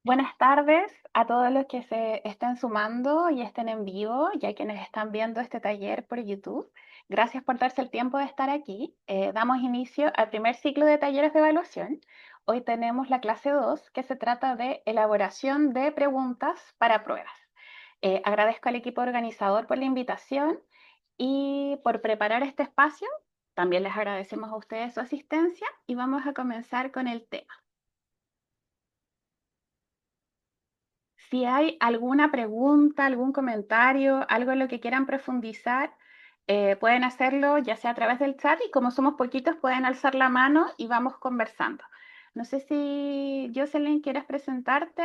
Buenas tardes a todos los que se estén sumando y estén en vivo, y a quienes están viendo este taller por YouTube. Gracias por darse el tiempo de estar aquí. Damos inicio al primer ciclo de talleres de evaluación. Hoy tenemos la clase 2, que se trata de elaboración de preguntas para pruebas. Agradezco al equipo organizador por la invitación y por preparar este espacio. También les agradecemos a ustedes su asistencia y vamos a comenzar con el tema. Si hay alguna pregunta, algún comentario, algo en lo que quieran profundizar, pueden hacerlo ya sea a través del chat y como somos poquitos pueden alzar la mano y vamos conversando. No sé si Jocelyn quieres presentarte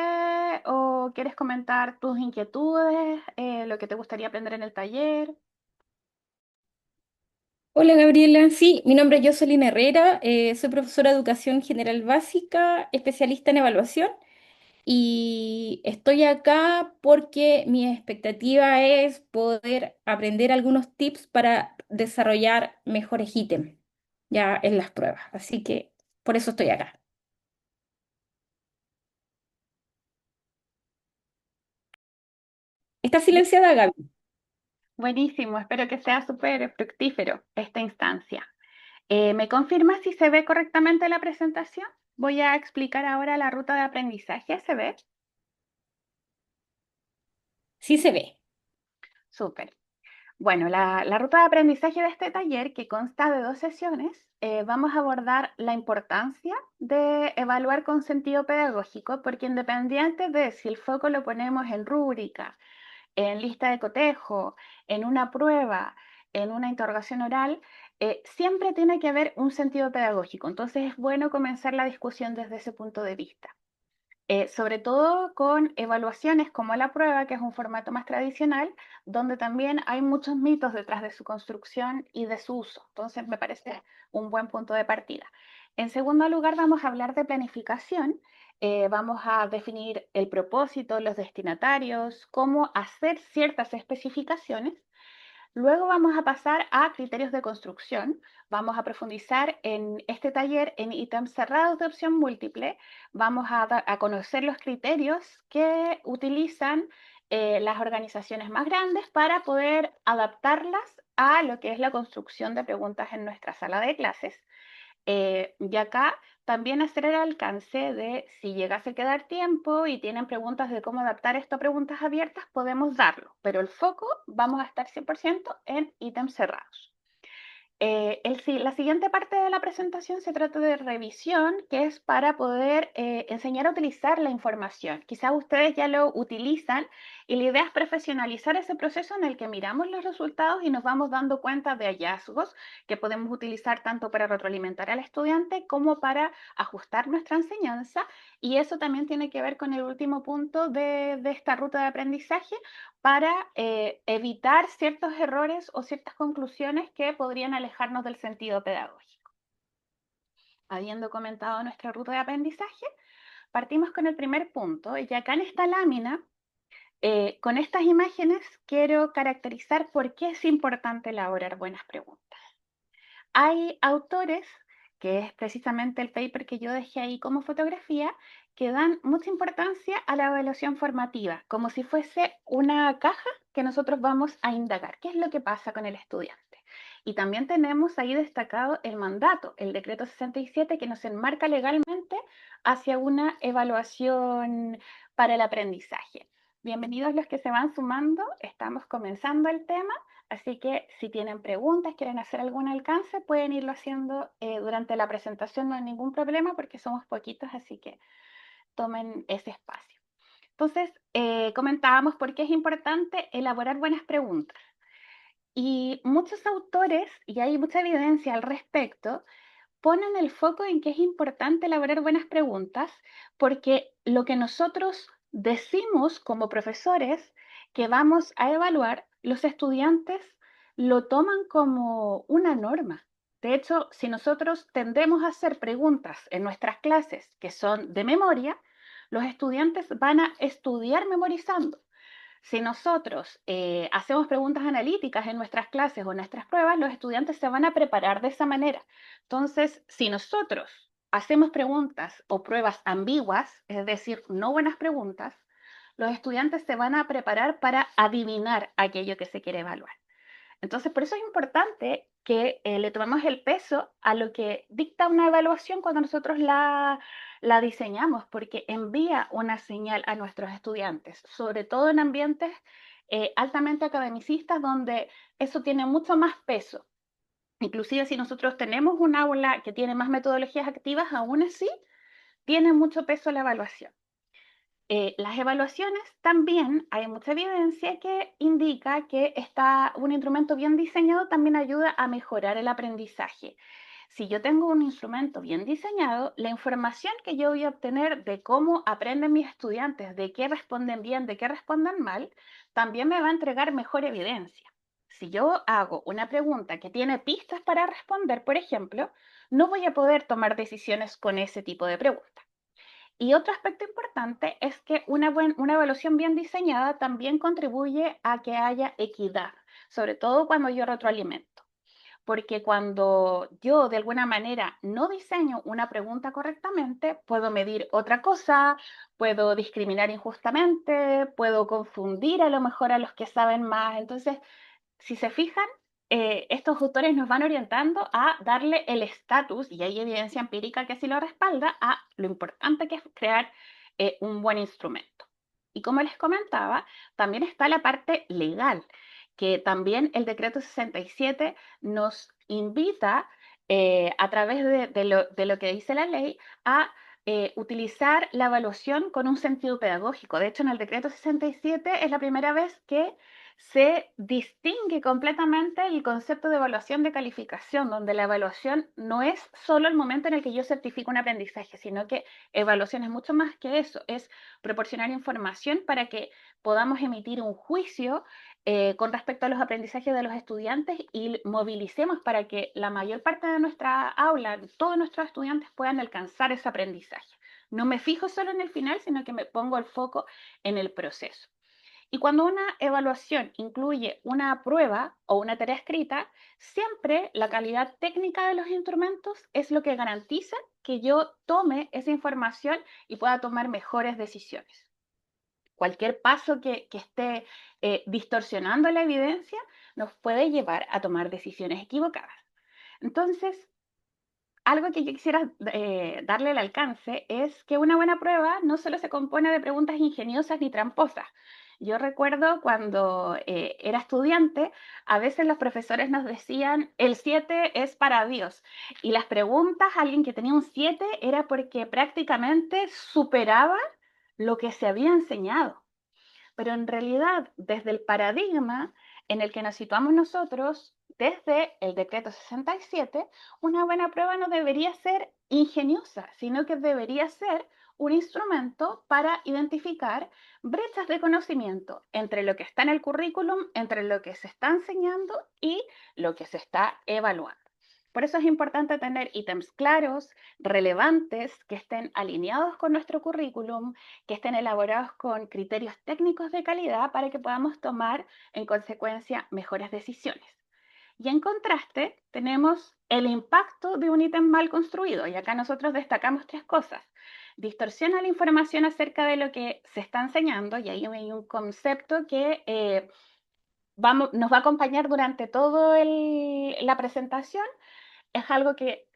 o quieres comentar tus inquietudes, lo que te gustaría aprender en el taller. Hola Gabriela, sí, mi nombre es Jocelyn Herrera, soy profesora de Educación General Básica, especialista en evaluación y estoy acá porque mi expectativa es poder aprender algunos tips para desarrollar mejores ítems ya en las pruebas, así que por eso estoy acá. ¿Está silenciada, Gaby? Buenísimo, espero que sea súper fructífero esta instancia. ¿Me confirma si se ve correctamente la presentación? Voy a explicar ahora la ruta de aprendizaje. ¿Se ve? Sí se ve. Súper. Bueno, la ruta de aprendizaje de este taller, que consta de dos sesiones, vamos a abordar la importancia de evaluar con sentido pedagógico, porque independiente de si el foco lo ponemos en rúbrica, en lista de cotejo, en una prueba, en una interrogación oral, siempre tiene que haber un sentido pedagógico. Entonces es bueno comenzar la discusión desde ese punto de vista. Sobre todo con evaluaciones como la prueba, que es un formato más tradicional, donde también hay muchos mitos detrás de su construcción y de su uso. Entonces, me parece un buen punto de partida. En segundo lugar, vamos a hablar de planificación. Vamos a definir el propósito, los destinatarios, cómo hacer ciertas especificaciones. Luego vamos a pasar a criterios de construcción. Vamos a profundizar en este taller en ítems cerrados de opción múltiple. Vamos a conocer los criterios que utilizan las organizaciones más grandes para poder adaptarlas a lo que es la construcción de preguntas en nuestra sala de clases. Y acá también hacer el alcance de si llegase a quedar tiempo y tienen preguntas de cómo adaptar esto a preguntas abiertas, podemos darlo, pero el foco vamos a estar 100% en ítems cerrados. La siguiente parte de la presentación se trata de revisión, que es para poder enseñar a utilizar la información. Quizás ustedes ya lo utilizan y la idea es profesionalizar ese proceso en el que miramos los resultados y nos vamos dando cuenta de hallazgos que podemos utilizar tanto para retroalimentar al estudiante como para ajustar nuestra enseñanza. Y eso también tiene que ver con el último punto de esta ruta de aprendizaje, para evitar ciertos errores o ciertas conclusiones que podrían alejarnos del sentido pedagógico. Habiendo comentado nuestra ruta de aprendizaje, partimos con el primer punto, y acá en esta lámina, con estas imágenes, quiero caracterizar por qué es importante elaborar buenas preguntas. Hay autores, que es precisamente el paper que yo dejé ahí como fotografía, que dan mucha importancia a la evaluación formativa, como si fuese una caja que nosotros vamos a indagar. ¿Qué es lo que pasa con el estudiante? Y también tenemos ahí destacado el mandato, el decreto 67, que nos enmarca legalmente hacia una evaluación para el aprendizaje. Bienvenidos los que se van sumando, estamos comenzando el tema. Así que si tienen preguntas, quieren hacer algún alcance, pueden irlo haciendo durante la presentación, no hay ningún problema porque somos poquitos, así que tomen ese espacio. Entonces, comentábamos por qué es importante elaborar buenas preguntas. Y muchos autores, y hay mucha evidencia al respecto, ponen el foco en que es importante elaborar buenas preguntas, porque lo que nosotros decimos como profesores que vamos a evaluar, los estudiantes lo toman como una norma. De hecho, si nosotros tendemos a hacer preguntas en nuestras clases que son de memoria, los estudiantes van a estudiar memorizando. Si nosotros hacemos preguntas analíticas en nuestras clases o en nuestras pruebas, los estudiantes se van a preparar de esa manera. Entonces, si nosotros hacemos preguntas o pruebas ambiguas, es decir, no buenas preguntas, los estudiantes se van a preparar para adivinar aquello que se quiere evaluar. Entonces, por eso es importante que le tomemos el peso a lo que dicta una evaluación cuando nosotros la diseñamos, porque envía una señal a nuestros estudiantes, sobre todo en ambientes altamente academicistas donde eso tiene mucho más peso. Inclusive si nosotros tenemos un aula que tiene más metodologías activas, aún así tiene mucho peso la evaluación. Las evaluaciones también hay mucha evidencia que indica que un instrumento bien diseñado también ayuda a mejorar el aprendizaje. Si yo tengo un instrumento bien diseñado, la información que yo voy a obtener de cómo aprenden mis estudiantes, de qué responden bien, de qué responden mal, también me va a entregar mejor evidencia. Si yo hago una pregunta que tiene pistas para responder, por ejemplo, no voy a poder tomar decisiones con ese tipo de preguntas. Y otro aspecto importante es que una evaluación bien diseñada también contribuye a que haya equidad, sobre todo cuando yo retroalimento. Porque cuando yo de alguna manera no diseño una pregunta correctamente, puedo medir otra cosa, puedo discriminar injustamente, puedo confundir a lo mejor a los que saben más. Entonces, si se fijan, estos autores nos van orientando a darle el estatus, y hay evidencia empírica que así lo respalda, a lo importante que es crear un buen instrumento. Y como les comentaba, también está la parte legal, que también el decreto 67 nos invita, a través de lo que dice la ley, a utilizar la evaluación con un sentido pedagógico. De hecho, en el decreto 67 es la primera vez que se distingue completamente el concepto de evaluación de calificación, donde la evaluación no es solo el momento en el que yo certifico un aprendizaje, sino que evaluación es mucho más que eso, es proporcionar información para que podamos emitir un juicio con respecto a los aprendizajes de los estudiantes y movilicemos para que la mayor parte de nuestra aula, todos nuestros estudiantes puedan alcanzar ese aprendizaje. No me fijo solo en el final, sino que me pongo el foco en el proceso. Y cuando una evaluación incluye una prueba o una tarea escrita, siempre la calidad técnica de los instrumentos es lo que garantiza que yo tome esa información y pueda tomar mejores decisiones. Cualquier paso que esté distorsionando la evidencia nos puede llevar a tomar decisiones equivocadas. Entonces, algo que yo quisiera darle el alcance es que una buena prueba no solo se compone de preguntas ingeniosas ni tramposas. Yo recuerdo cuando era estudiante, a veces los profesores nos decían, el 7 es para Dios. Y las preguntas, alguien que tenía un 7 era porque prácticamente superaba lo que se había enseñado. Pero en realidad, desde el paradigma en el que nos situamos nosotros, desde el decreto 67, una buena prueba no debería ser ingeniosa, sino que debería ser un instrumento para identificar brechas de conocimiento entre lo que está en el currículum, entre lo que se está enseñando y lo que se está evaluando. Por eso es importante tener ítems claros, relevantes, que estén alineados con nuestro currículum, que estén elaborados con criterios técnicos de calidad para que podamos tomar en consecuencia mejores decisiones. Y en contraste, tenemos el impacto de un ítem mal construido. Y acá nosotros destacamos tres cosas. Distorsiona la información acerca de lo que se está enseñando, y ahí hay un concepto que nos va a acompañar durante toda la presentación. Es algo que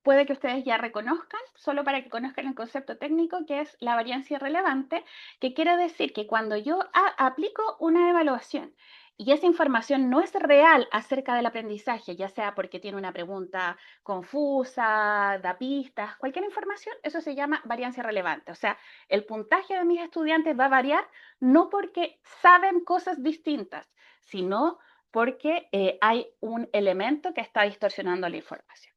puede que ustedes ya reconozcan, solo para que conozcan el concepto técnico, que es la variancia irrelevante, que quiere decir que cuando yo aplico una evaluación y esa información no es real acerca del aprendizaje, ya sea porque tiene una pregunta confusa, da pistas, cualquier información, eso se llama variancia relevante. O sea, el puntaje de mis estudiantes va a variar no porque saben cosas distintas, sino porque hay un elemento que está distorsionando la información.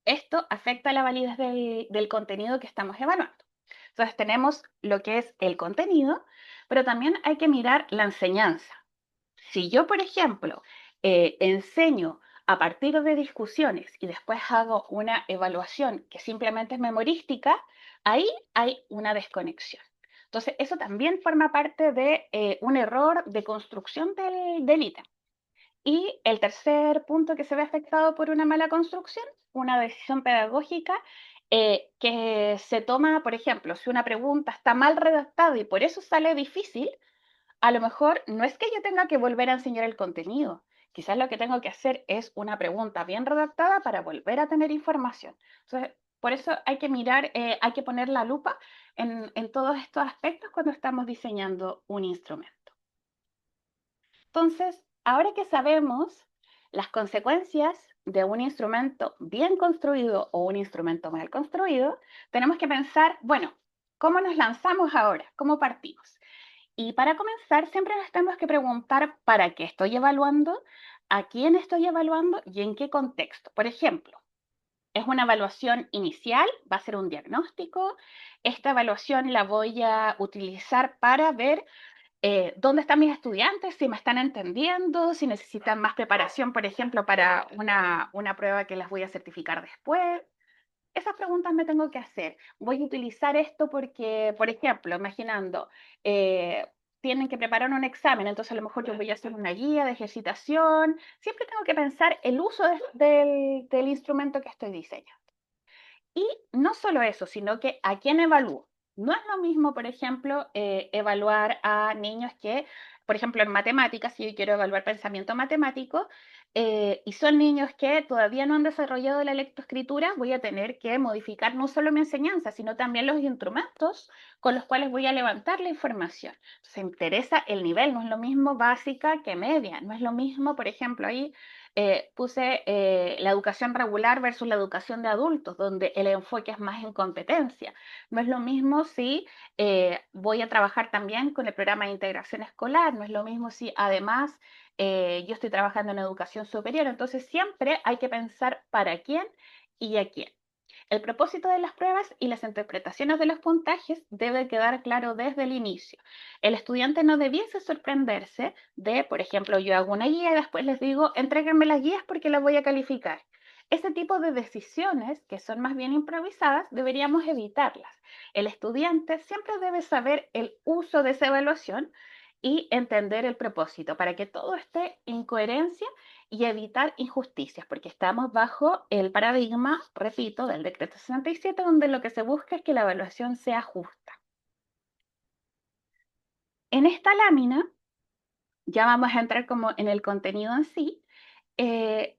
Esto afecta la validez del contenido que estamos evaluando. Entonces tenemos lo que es el contenido, pero también hay que mirar la enseñanza. Si yo, por ejemplo, enseño a partir de discusiones y después hago una evaluación que simplemente es memorística, ahí hay una desconexión. Entonces, eso también forma parte de un error de construcción del ítem. Y el tercer punto que se ve afectado por una mala construcción, una decisión pedagógica, que se toma, por ejemplo, si una pregunta está mal redactada y por eso sale difícil, a lo mejor no es que yo tenga que volver a enseñar el contenido. Quizás lo que tengo que hacer es una pregunta bien redactada para volver a tener información. Entonces, por eso hay que mirar, hay que poner la lupa en todos estos aspectos cuando estamos diseñando un instrumento. Entonces, ahora que sabemos las consecuencias de un instrumento bien construido o un instrumento mal construido, tenemos que pensar, bueno, ¿cómo nos lanzamos ahora? ¿Cómo partimos? Y para comenzar, siempre nos tenemos que preguntar para qué estoy evaluando, a quién estoy evaluando y en qué contexto. Por ejemplo, es una evaluación inicial, va a ser un diagnóstico. Esta evaluación la voy a utilizar para ver dónde están mis estudiantes, si me están entendiendo, si necesitan más preparación, por ejemplo, para una prueba que las voy a certificar después. Esas preguntas me tengo que hacer. Voy a utilizar esto porque, por ejemplo, imaginando, eh, tienen que preparar un examen, entonces a lo mejor yo voy a hacer una guía de ejercitación. Siempre tengo que pensar el uso del instrumento que estoy diseñando. Y no solo eso, sino que a quién evalúo. No es lo mismo, por ejemplo, evaluar a niños que, por ejemplo, en matemáticas, si yo quiero evaluar pensamiento matemático, y son niños que todavía no han desarrollado la lectoescritura, voy a tener que modificar no solo mi enseñanza, sino también los instrumentos con los cuales voy a levantar la información. Se interesa el nivel, no es lo mismo básica que media, no es lo mismo, por ejemplo, ahí puse la educación regular versus la educación de adultos, donde el enfoque es más en competencia. No es lo mismo si voy a trabajar también con el programa de integración escolar, no es lo mismo si además yo estoy trabajando en educación superior. Entonces siempre hay que pensar para quién y a quién. El propósito de las pruebas y las interpretaciones de los puntajes debe quedar claro desde el inicio. El estudiante no debiese sorprenderse de, por ejemplo, yo hago una guía y después les digo, entréguenme las guías porque las voy a calificar. Ese tipo de decisiones, que son más bien improvisadas, deberíamos evitarlas. El estudiante siempre debe saber el uso de esa evaluación y entender el propósito para que todo esté en coherencia y evitar injusticias, porque estamos bajo el paradigma, repito, del decreto 67, donde lo que se busca es que la evaluación sea justa. En esta lámina, ya vamos a entrar como en el contenido en sí,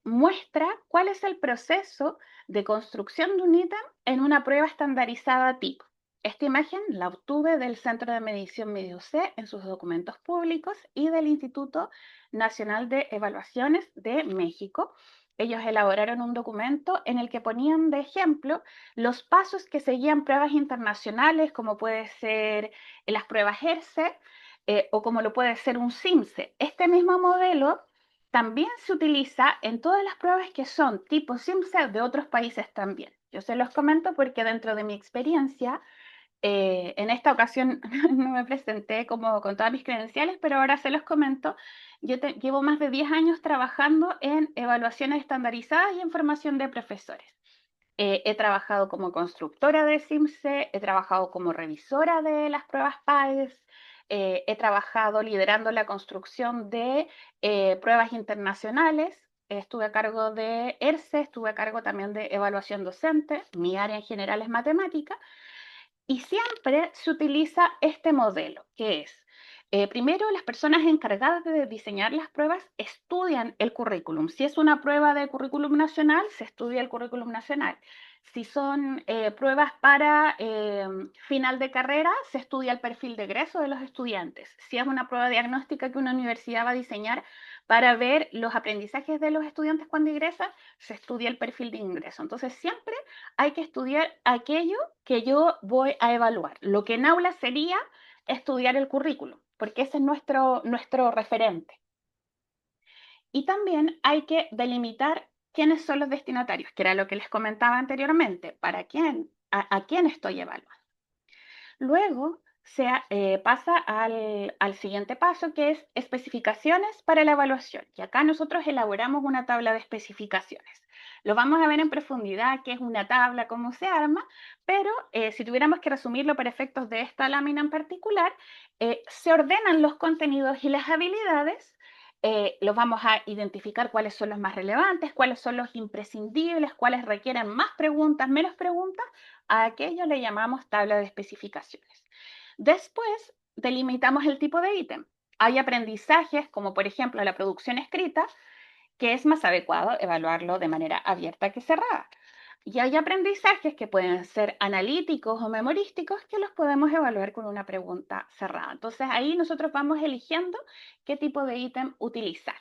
muestra cuál es el proceso de construcción de un ítem en una prueba estandarizada tipo. Esta imagen la obtuve del Centro de Medición MediUC en sus documentos públicos y del Instituto Nacional de Evaluaciones de México. Ellos elaboraron un documento en el que ponían de ejemplo los pasos que seguían pruebas internacionales, como puede ser las pruebas ERCE o como lo puede ser un CIMSE. Este mismo modelo también se utiliza en todas las pruebas que son tipo SIMSE de otros países también. Yo se los comento porque dentro de mi experiencia, en esta ocasión no me presenté como con todas mis credenciales, pero ahora se los comento. Llevo más de 10 años trabajando en evaluaciones estandarizadas y en formación de profesores. He trabajado como constructora de SIMSE, he trabajado como revisora de las pruebas PAES, he trabajado liderando la construcción de pruebas internacionales, estuve a cargo de ERCE, estuve a cargo también de evaluación docente, mi área en general es matemática, y siempre se utiliza este modelo, que es, primero, las personas encargadas de diseñar las pruebas estudian el currículum. Si es una prueba de currículum nacional, se estudia el currículum nacional. Si son pruebas para final de carrera, se estudia el perfil de egreso de los estudiantes. Si es una prueba diagnóstica que una universidad va a diseñar para ver los aprendizajes de los estudiantes cuando ingresan, se estudia el perfil de ingreso. Entonces, siempre hay que estudiar aquello que yo voy a evaluar. Lo que en aula sería estudiar el currículum, porque ese es nuestro referente. Y también hay que delimitar quiénes son los destinatarios, que era lo que les comentaba anteriormente, para quién, a quién estoy evaluando. Luego se pasa al siguiente paso, que es especificaciones para la evaluación. Y acá nosotros elaboramos una tabla de especificaciones. Lo vamos a ver en profundidad, qué es una tabla, cómo se arma, pero si tuviéramos que resumirlo para efectos de esta lámina en particular, se ordenan los contenidos y las habilidades los vamos a identificar cuáles son los más relevantes, cuáles son los imprescindibles, cuáles requieren más preguntas, menos preguntas. A aquello le llamamos tabla de especificaciones. Después, delimitamos el tipo de ítem. Hay aprendizajes, como por ejemplo la producción escrita, que es más adecuado evaluarlo de manera abierta que cerrada. Y hay aprendizajes que pueden ser analíticos o memorísticos que los podemos evaluar con una pregunta cerrada. Entonces ahí nosotros vamos eligiendo qué tipo de ítem utilizar.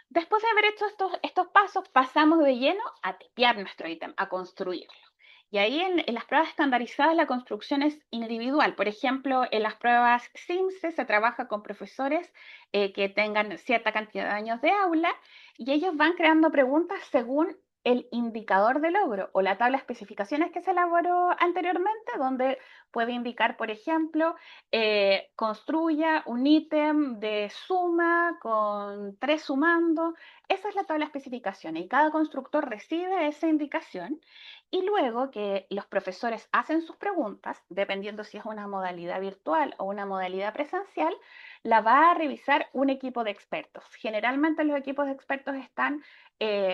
Después de haber hecho estos pasos, pasamos de lleno a tipear nuestro ítem, a construirlo. Y ahí en las pruebas estandarizadas la construcción es individual. Por ejemplo, en las pruebas SIMSE se trabaja con profesores que tengan cierta cantidad de años de aula y ellos van creando preguntas según el indicador de logro o la tabla de especificaciones que se elaboró anteriormente, donde puede indicar, por ejemplo, construya un ítem de suma con 3 sumando. Esa es la tabla de especificaciones y cada constructor recibe esa indicación y luego que los profesores hacen sus preguntas, dependiendo si es una modalidad virtual o una modalidad presencial, la va a revisar un equipo de expertos. Generalmente los equipos de expertos están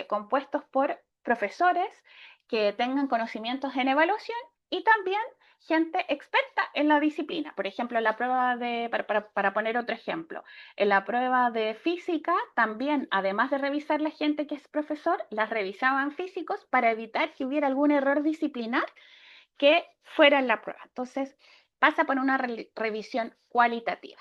compuestos por profesores que tengan conocimientos en evaluación y también gente experta en la disciplina. Por ejemplo, en la prueba de, para poner otro ejemplo, en la prueba de física también, además de revisar la gente que es profesor, las revisaban físicos para evitar que hubiera algún error disciplinar que fuera en la prueba. Entonces, pasa por una revisión cualitativa.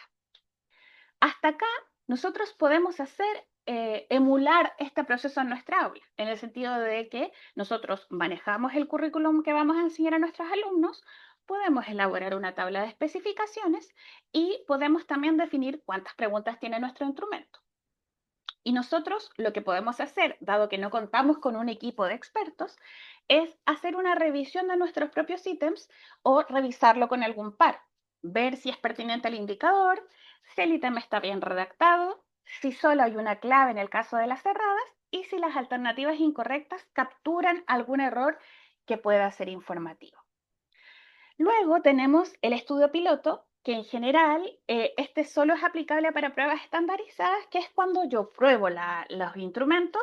Hasta acá nosotros podemos hacer emular este proceso en nuestra aula, en el sentido de que nosotros manejamos el currículum que vamos a enseñar a nuestros alumnos, podemos elaborar una tabla de especificaciones y podemos también definir cuántas preguntas tiene nuestro instrumento. Y nosotros lo que podemos hacer, dado que no contamos con un equipo de expertos, es hacer una revisión de nuestros propios ítems o revisarlo con algún par, ver si es pertinente el indicador, si el ítem está bien redactado, si solo hay una clave en el caso de las cerradas y si las alternativas incorrectas capturan algún error que pueda ser informativo. Luego tenemos el estudio piloto, que en general este solo es aplicable para pruebas estandarizadas, que es cuando yo pruebo los instrumentos,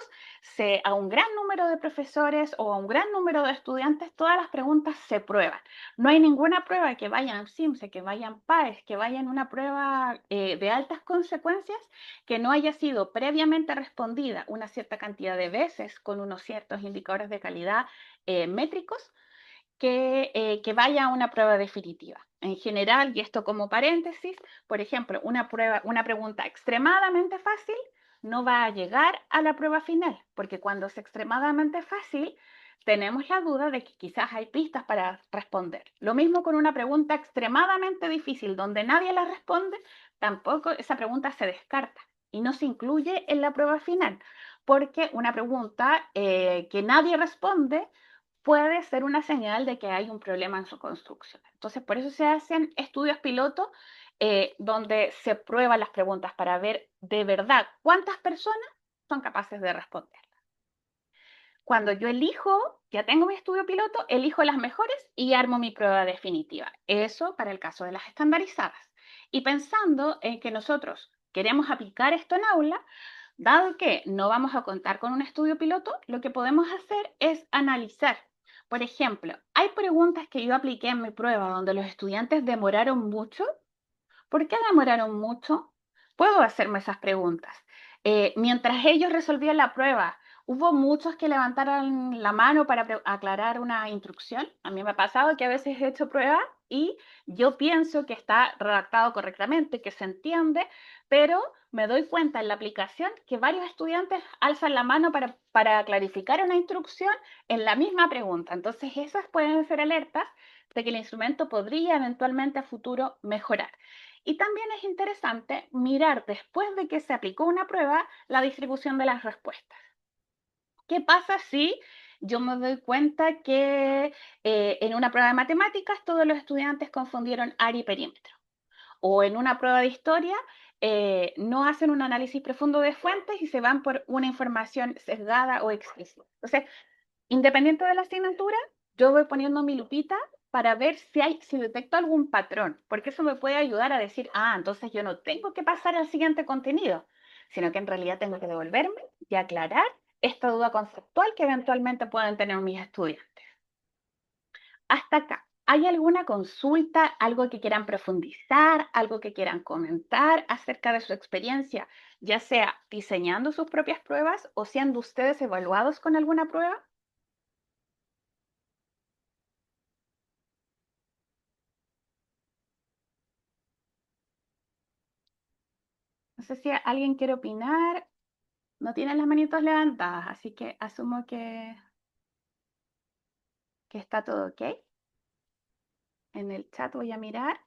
a un gran número de profesores o a un gran número de estudiantes, todas las preguntas se prueban. No hay ninguna prueba que vaya en SIMSE, que vaya en PAES, que vaya en una prueba de altas consecuencias que no haya sido previamente respondida una cierta cantidad de veces con unos ciertos indicadores de calidad métricos que vaya a una prueba definitiva. En general, y esto como paréntesis, por ejemplo, una pregunta extremadamente fácil no va a llegar a la prueba final, porque cuando es extremadamente fácil, tenemos la duda de que quizás hay pistas para responder. Lo mismo con una pregunta extremadamente difícil donde nadie la responde, tampoco esa pregunta se descarta y no se incluye en la prueba final, porque una pregunta que nadie responde puede ser una señal de que hay un problema en su construcción. Entonces, por eso se hacen estudios piloto donde se prueban las preguntas para ver de verdad cuántas personas son capaces de responder. Cuando yo elijo, ya tengo mi estudio piloto, elijo las mejores y armo mi prueba definitiva. Eso para el caso de las estandarizadas. Y pensando en que nosotros queremos aplicar esto en aula, dado que no vamos a contar con un estudio piloto, lo que podemos hacer es analizar. Por ejemplo, hay preguntas que yo apliqué en mi prueba donde los estudiantes demoraron mucho. ¿Por qué demoraron mucho? Puedo hacerme esas preguntas. Mientras ellos resolvían la prueba, ¿hubo muchos que levantaron la mano para aclarar una instrucción? A mí me ha pasado que a veces he hecho pruebas y yo pienso que está redactado correctamente, que se entiende, pero me doy cuenta en la aplicación que varios estudiantes alzan la mano para clarificar una instrucción en la misma pregunta. Entonces, esas pueden ser alertas de que el instrumento podría eventualmente a futuro mejorar. Y también es interesante mirar después de que se aplicó una prueba la distribución de las respuestas. ¿Qué pasa si yo me doy cuenta que en una prueba de matemáticas todos los estudiantes confundieron área y perímetro? O en una prueba de historia no hacen un análisis profundo de fuentes y se van por una información sesgada o explícita. Entonces, independiente de la asignatura, yo voy poniendo mi lupita para ver si detecto algún patrón, porque eso me puede ayudar a decir, entonces yo no tengo que pasar al siguiente contenido, sino que en realidad tengo que devolverme y aclarar esta duda conceptual que eventualmente pueden tener mis estudiantes. Hasta acá. ¿Hay alguna consulta, algo que quieran profundizar, algo que quieran comentar acerca de su experiencia, ya sea diseñando sus propias pruebas o siendo ustedes evaluados con alguna prueba? No sé si alguien quiere opinar. No tienen las manitos levantadas, así que asumo que está todo ok. En el chat voy a mirar.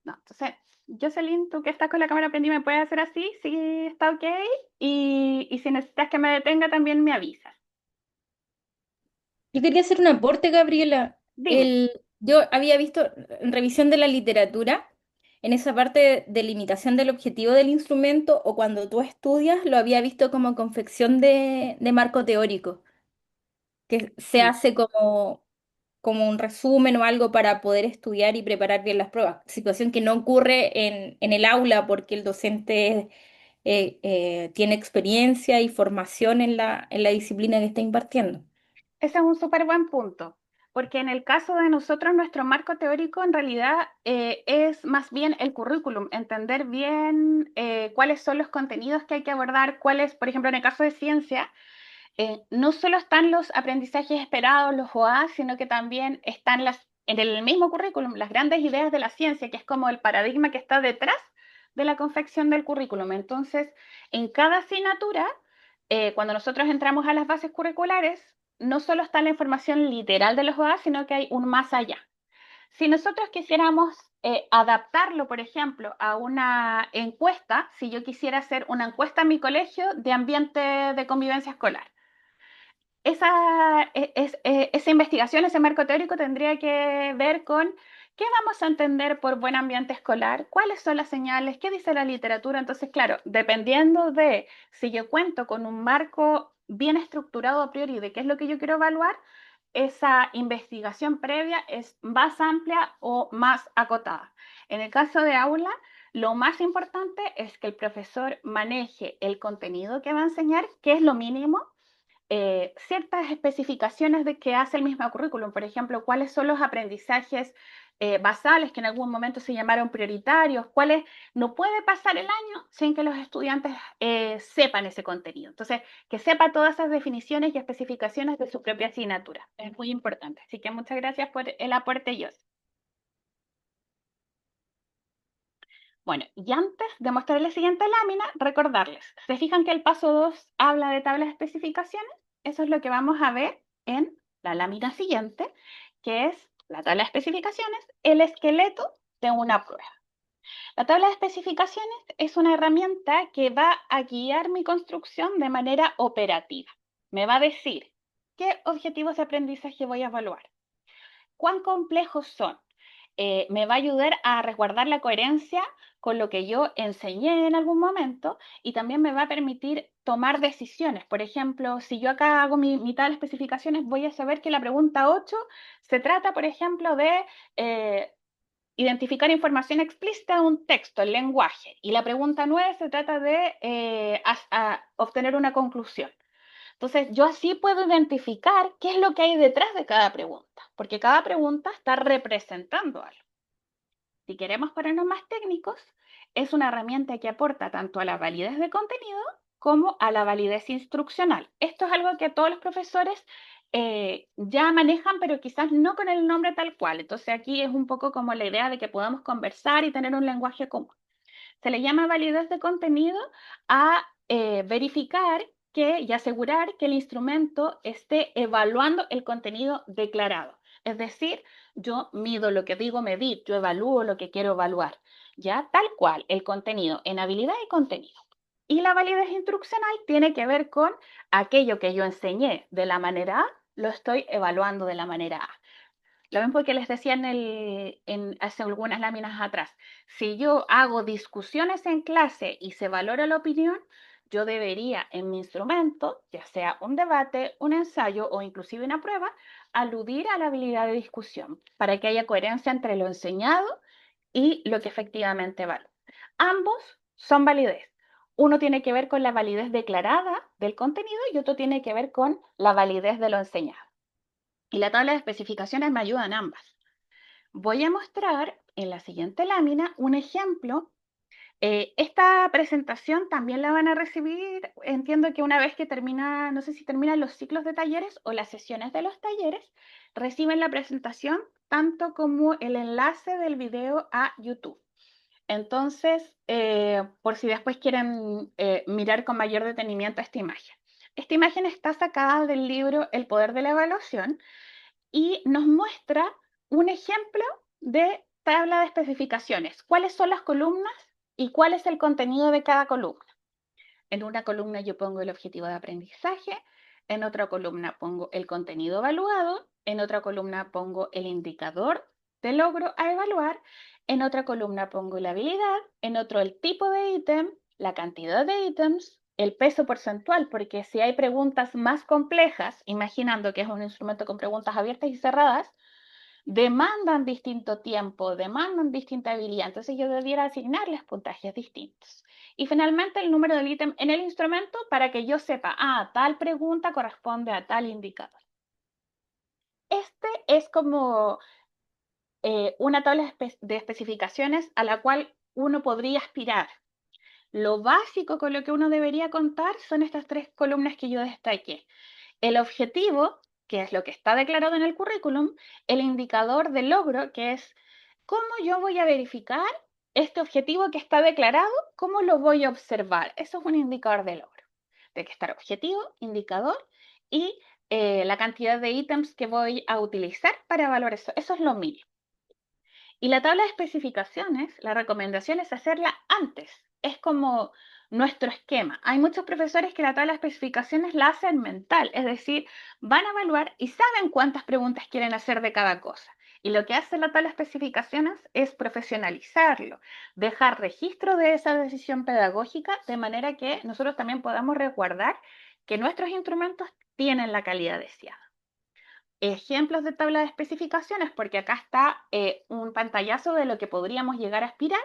No, entonces, Jocelyn, tú que estás con la cámara prendida, ¿me puedes hacer así? Sí, está ok. Y si necesitas que me detenga, también me avisas. Yo quería hacer un aporte, Gabriela. Dime. Yo había visto en revisión de la literatura, en esa parte de limitación del objetivo del instrumento, o cuando tú estudias, lo había visto como confección de marco teórico, que se Mm. hace como un resumen o algo para poder estudiar y preparar bien las pruebas. Situación que no ocurre en el aula porque el docente tiene experiencia y formación en la disciplina que está impartiendo. Ese es un súper buen punto, porque en el caso de nosotros, nuestro marco teórico en realidad es más bien el currículum, entender bien cuáles son los contenidos que hay que abordar, cuáles, por ejemplo, en el caso de ciencia, no solo están los aprendizajes esperados, los OA, sino que también están en el mismo currículum las grandes ideas de la ciencia, que es como el paradigma que está detrás de la confección del currículum. Entonces, en cada asignatura, cuando nosotros entramos a las bases curriculares, no solo está la información literal de los OA, sino que hay un más allá. Si nosotros quisiéramos adaptarlo, por ejemplo, a una encuesta, si yo quisiera hacer una encuesta en mi colegio de ambiente de convivencia escolar, esa investigación, ese marco teórico tendría que ver con qué vamos a entender por buen ambiente escolar, cuáles son las señales, qué dice la literatura. Entonces, claro, dependiendo de si yo cuento con un marco bien estructurado a priori de qué es lo que yo quiero evaluar, esa investigación previa es más amplia o más acotada. En el caso de aula, lo más importante es que el profesor maneje el contenido que va a enseñar, que es lo mínimo, ciertas especificaciones de que hace el mismo currículum, por ejemplo, cuáles son los aprendizajes basales que en algún momento se llamaron prioritarios, cuáles no puede pasar el año sin que los estudiantes sepan ese contenido. Entonces, que sepa todas esas definiciones y especificaciones de su propia asignatura. Es muy importante. Así que muchas gracias por el aporte, Jos. Bueno, y antes de mostrarles la siguiente lámina, recordarles, ¿se fijan que el paso 2 habla de tablas de especificaciones? Eso es lo que vamos a ver en la lámina siguiente, que es la tabla de especificaciones, el esqueleto de una prueba. La tabla de especificaciones es una herramienta que va a guiar mi construcción de manera operativa. Me va a decir qué objetivos de aprendizaje voy a evaluar, cuán complejos son. Me va a ayudar a resguardar la coherencia con lo que yo enseñé en algún momento y también me va a permitir tomar decisiones. Por ejemplo, si yo acá hago mi tabla de especificaciones, voy a saber que la pregunta 8 se trata, por ejemplo, de identificar información explícita de un texto, el lenguaje, y la pregunta 9 se trata de obtener una conclusión. Entonces, yo así puedo identificar qué es lo que hay detrás de cada pregunta, porque cada pregunta está representando algo. Si queremos ponernos más técnicos, es una herramienta que aporta tanto a la validez de contenido como a la validez instruccional. Esto es algo que todos los profesores ya manejan, pero quizás no con el nombre tal cual. Entonces aquí es un poco como la idea de que podamos conversar y tener un lenguaje común. Se le llama validez de contenido a verificar y asegurar que el instrumento esté evaluando el contenido declarado. Es decir, yo mido lo que digo medir, yo evalúo lo que quiero evaluar, ya tal cual el contenido en habilidad y contenido. Y la validez instruccional tiene que ver con aquello que yo enseñé de la manera A, lo estoy evaluando de la manera A. Lo mismo que les decía hace algunas láminas atrás. Si yo hago discusiones en clase y se valora la opinión, yo debería en mi instrumento, ya sea un debate, un ensayo o inclusive una prueba, aludir a la habilidad de discusión para que haya coherencia entre lo enseñado y lo que efectivamente vale. Ambos son validez. Uno tiene que ver con la validez declarada del contenido y otro tiene que ver con la validez de lo enseñado. Y la tabla de especificaciones me ayuda en ambas. Voy a mostrar en la siguiente lámina un ejemplo. Esta presentación también la van a recibir, entiendo que una vez que termina, no sé si terminan los ciclos de talleres o las sesiones de los talleres, reciben la presentación tanto como el enlace del video a YouTube. Entonces, por si después quieren mirar con mayor detenimiento esta imagen. Esta imagen está sacada del libro El poder de la evaluación y nos muestra un ejemplo de tabla de especificaciones. ¿Cuáles son las columnas y cuál es el contenido de cada columna? En una columna yo pongo el objetivo de aprendizaje, en otra columna pongo el contenido evaluado, en otra columna pongo el indicador de logro a evaluar, en otra columna pongo la habilidad, en otro el tipo de ítem, la cantidad de ítems, el peso porcentual, porque si hay preguntas más complejas, imaginando que es un instrumento con preguntas abiertas y cerradas, demandan distinto tiempo, demandan distinta habilidad, entonces yo debiera asignarles puntajes distintos. Y finalmente el número del ítem en el instrumento para que yo sepa, tal pregunta corresponde a tal indicador. Este es como una tabla de especificaciones a la cual uno podría aspirar. Lo básico con lo que uno debería contar son estas tres columnas que yo destaqué. El objetivo, que es lo que está declarado en el currículum, el indicador de logro, que es cómo yo voy a verificar este objetivo que está declarado, cómo lo voy a observar. Eso es un indicador de logro. Tiene que estar objetivo, indicador y la cantidad de ítems que voy a utilizar para evaluar eso. Eso es lo mínimo. Y la tabla de especificaciones, la recomendación es hacerla antes. Es como nuestro esquema. Hay muchos profesores que la tabla de especificaciones la hacen mental, es decir, van a evaluar y saben cuántas preguntas quieren hacer de cada cosa. Y lo que hace la tabla de especificaciones es profesionalizarlo, dejar registro de esa decisión pedagógica de manera que nosotros también podamos resguardar que nuestros instrumentos tienen la calidad deseada. Ejemplos de tabla de especificaciones, porque acá está un pantallazo de lo que podríamos llegar a aspirar.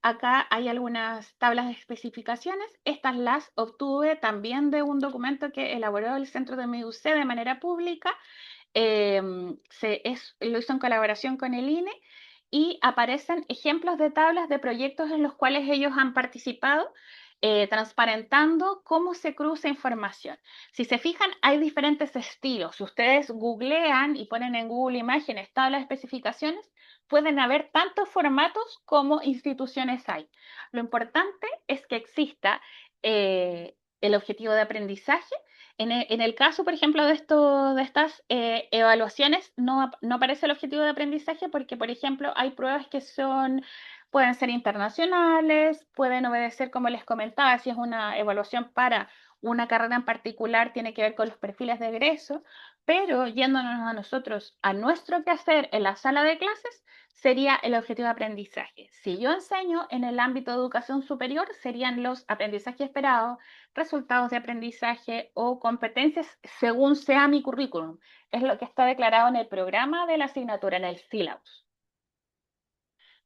Acá hay algunas tablas de especificaciones. Estas las obtuve también de un documento que elaboró el Centro de MIUC de manera pública. Lo hizo en colaboración con el INE y aparecen ejemplos de tablas de proyectos en los cuales ellos han participado, transparentando cómo se cruza información. Si se fijan, hay diferentes estilos. Si ustedes googlean y ponen en Google Imágenes tablas de especificaciones, pueden haber tantos formatos como instituciones hay. Lo importante es que exista el objetivo de aprendizaje. En el caso, por ejemplo, de estas evaluaciones, no aparece el objetivo de aprendizaje porque, por ejemplo, hay pruebas que pueden ser internacionales, pueden obedecer, como les comentaba, si es una evaluación para una carrera en particular, tiene que ver con los perfiles de egreso, pero yéndonos a nosotros, a nuestro quehacer en la sala de clases, sería el objetivo de aprendizaje. Si yo enseño en el ámbito de educación superior, serían los aprendizajes esperados, resultados de aprendizaje o competencias según sea mi currículum. Es lo que está declarado en el programa de la asignatura, en el syllabus.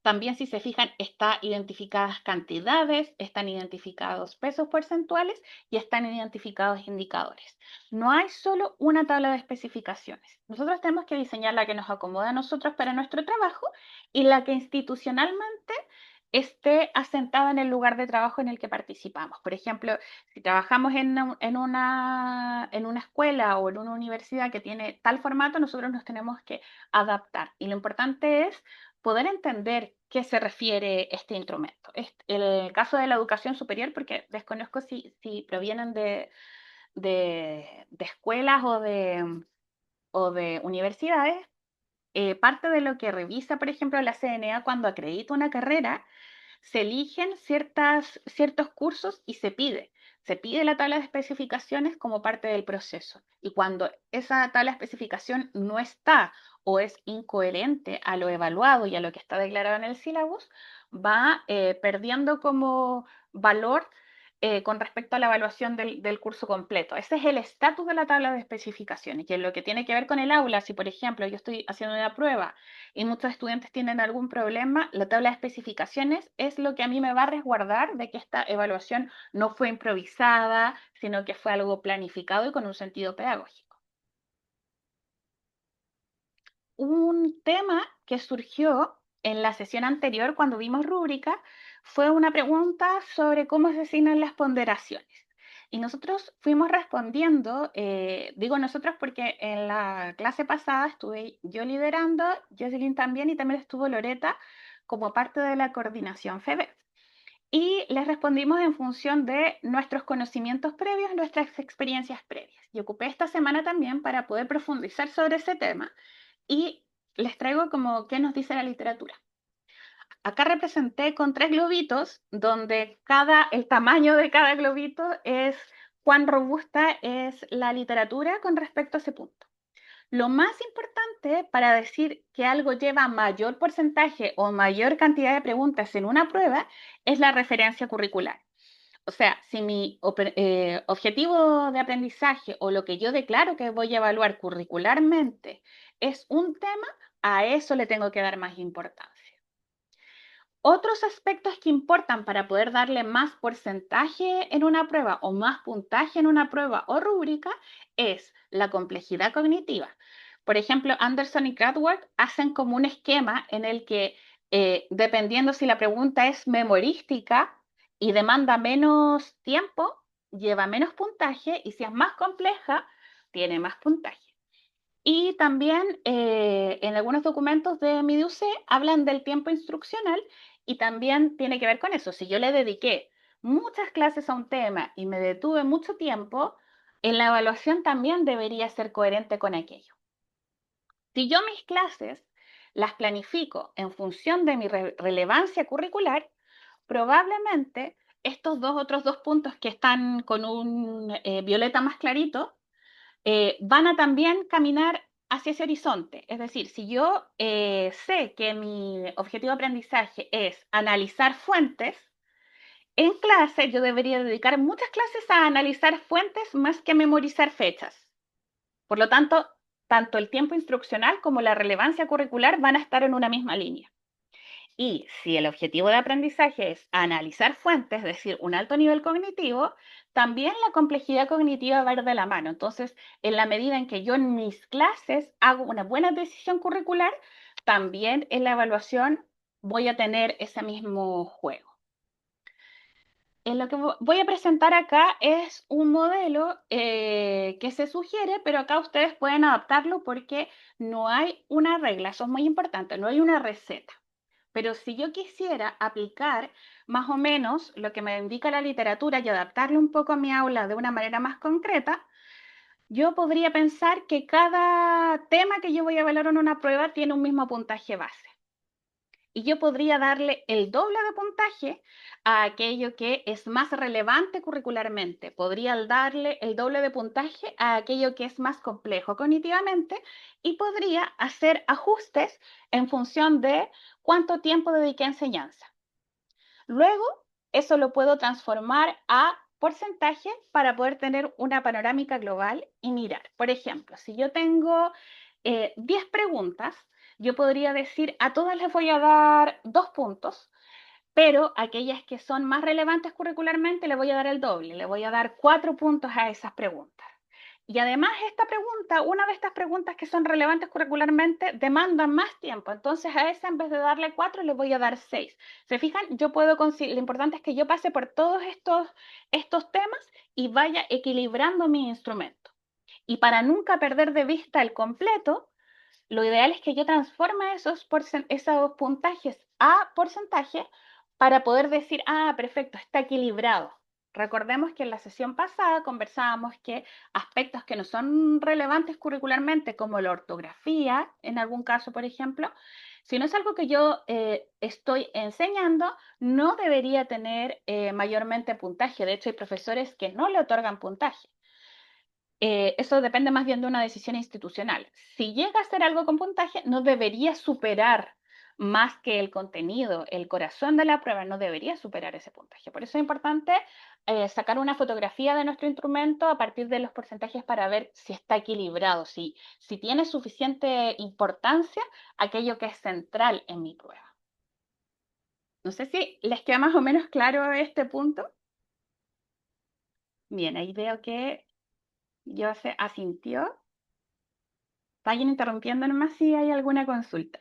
También, si se fijan, están identificadas cantidades, están identificados pesos porcentuales y están identificados indicadores. No hay solo una tabla de especificaciones. Nosotros tenemos que diseñar la que nos acomoda a nosotros para nuestro trabajo y la que institucionalmente esté asentada en el lugar de trabajo en el que participamos. Por ejemplo, si trabajamos en una escuela o en una universidad que tiene tal formato, nosotros nos tenemos que adaptar. Y lo importante es poder entender qué se refiere este instrumento. El caso de la educación superior, porque desconozco si provienen de escuelas o de universidades, parte de lo que revisa, por ejemplo, la CNA cuando acredita una carrera, se eligen ciertos cursos y se pide la tabla de especificaciones como parte del proceso. Y cuando esa tabla de especificación no está o es incoherente a lo evaluado y a lo que está declarado en el sílabus, va perdiendo como valor con respecto a la evaluación del curso completo. Ese es el estatus de la tabla de especificaciones. Y en lo que tiene que ver con el aula, si por ejemplo yo estoy haciendo una prueba y muchos estudiantes tienen algún problema, la tabla de especificaciones es lo que a mí me va a resguardar de que esta evaluación no fue improvisada, sino que fue algo planificado y con un sentido pedagógico. Un tema que surgió en la sesión anterior cuando vimos rúbrica fue una pregunta sobre cómo se asignan las ponderaciones. Y nosotros fuimos respondiendo, digo nosotros porque en la clase pasada estuve yo liderando, Jocelyn también, y también estuvo Loreta como parte de la coordinación FEBE. Y les respondimos en función de nuestros conocimientos previos, nuestras experiencias previas. Y ocupé esta semana también para poder profundizar sobre ese tema y les traigo como qué nos dice la literatura. Acá representé con 3 globitos donde el tamaño de cada globito es cuán robusta es la literatura con respecto a ese punto. Lo más importante para decir que algo lleva mayor porcentaje o mayor cantidad de preguntas en una prueba es la referencia curricular. O sea, si mi objetivo de aprendizaje o lo que yo declaro que voy a evaluar curricularmente es un tema, a eso le tengo que dar más importancia. Otros aspectos que importan para poder darle más porcentaje en una prueba o más puntaje en una prueba o rúbrica es la complejidad cognitiva. Por ejemplo, Anderson y Gradward hacen como un esquema en el que, dependiendo si la pregunta es memorística y demanda menos tiempo, lleva menos puntaje, y si es más compleja, tiene más puntaje. Y también en algunos documentos de MIDUC hablan del tiempo instruccional y también tiene que ver con eso. Si yo le dediqué muchas clases a un tema y me detuve mucho tiempo, en la evaluación también debería ser coherente con aquello. Si yo mis clases las planifico en función de mi relevancia curricular, probablemente estos otros dos puntos que están con un violeta más clarito van a también caminar hacia ese horizonte. Es decir, si yo sé que mi objetivo de aprendizaje es analizar fuentes, en clase yo debería dedicar muchas clases a analizar fuentes más que a memorizar fechas. Por lo tanto el tiempo instruccional como la relevancia curricular van a estar en una misma línea. Y si el objetivo de aprendizaje es analizar fuentes, es decir, un alto nivel cognitivo, también la complejidad cognitiva va a ir de la mano. Entonces, en la medida en que yo en mis clases hago una buena decisión curricular, también en la evaluación voy a tener ese mismo juego. En lo que voy a presentar acá es un modelo que se sugiere, pero acá ustedes pueden adaptarlo porque no hay una regla, eso es muy importante, no hay una receta. Pero si yo quisiera aplicar más o menos lo que me indica la literatura y adaptarle un poco a mi aula de una manera más concreta, yo podría pensar que cada tema que yo voy a evaluar en una prueba tiene un mismo puntaje base. Y yo podría darle el doble de puntaje a aquello que es más relevante curricularmente. Podría darle el doble de puntaje a aquello que es más complejo cognitivamente, y podría hacer ajustes en función de cuánto tiempo dediqué a enseñanza. Luego, eso lo puedo transformar a porcentaje para poder tener una panorámica global y mirar. Por ejemplo, si yo tengo 10 preguntas, yo podría decir a todas les voy a dar 2 puntos, pero aquellas que son más relevantes curricularmente le voy a dar el doble, le voy a dar 4 puntos a esas preguntas. Y además una de estas preguntas que son relevantes curricularmente demandan más tiempo, entonces a esa en vez de darle 4 le voy a dar 6. ¿Se fijan? Yo puedo conseguir, lo importante es que yo pase por todos estos temas y vaya equilibrando mi instrumento. Y para nunca perder de vista el completo, lo ideal es que yo transforme esos puntajes a porcentaje para poder decir, ah, perfecto, está equilibrado. Recordemos que en la sesión pasada conversábamos que aspectos que no son relevantes curricularmente, como la ortografía, en algún caso, por ejemplo, si no es algo que yo estoy enseñando, no debería tener mayormente puntaje. De hecho, hay profesores que no le otorgan puntaje. Eso depende más bien de una decisión institucional. Si llega a ser algo con puntaje, no debería superar más que el contenido, el corazón de la prueba no debería superar ese puntaje. Por eso es importante sacar una fotografía de nuestro instrumento a partir de los porcentajes para ver si está equilibrado, si tiene suficiente importancia aquello que es central en mi prueba. No sé si les queda más o menos claro este punto. Bien, ahí veo que yo se asintió. Vayan interrumpiendo nomás si hay alguna consulta.